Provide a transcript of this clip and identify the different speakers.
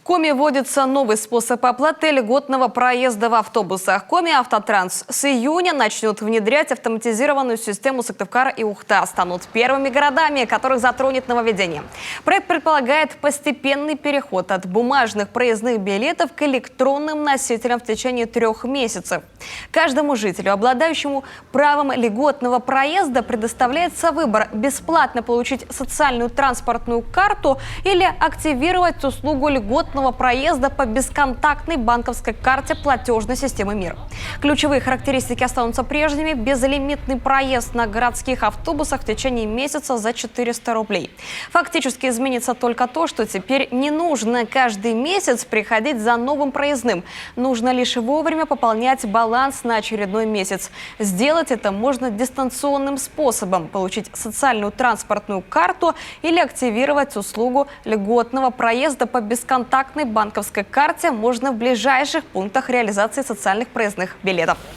Speaker 1: Коми вводится новый способ оплаты льготного проезда в автобусах. Коми Автотранс с июня начнет внедрять автоматизированную систему Сыктывкар и Ухта. Станут первыми городами, которых затронет нововведение. Проект предполагает постепенный переход от бумажных проездных билетов к электронным носителям в течение 3 месяцев. Каждому жителю, обладающему правом льготного проезда, предоставляется выбор: бесплатно получить социальную транспортную карту или активировать услугу льготного проезда по бесконтактной банковской карте платежной системы МИР. Ключевые характеристики останутся прежними: безлимитный проезд на городских автобусах в течение месяца за 400 рублей. Фактически изменится только то, что теперь не нужно каждый месяц приходить за новым проездным. Нужно лишь вовремя пополнять баланс на очередной месяц. Сделать это можно дистанционным способом: получить социальную транспортную карту или активировать услугу льготного проезда по бесконтактной банковской карте можно в ближайших пунктах реализации социальных проездных билетов.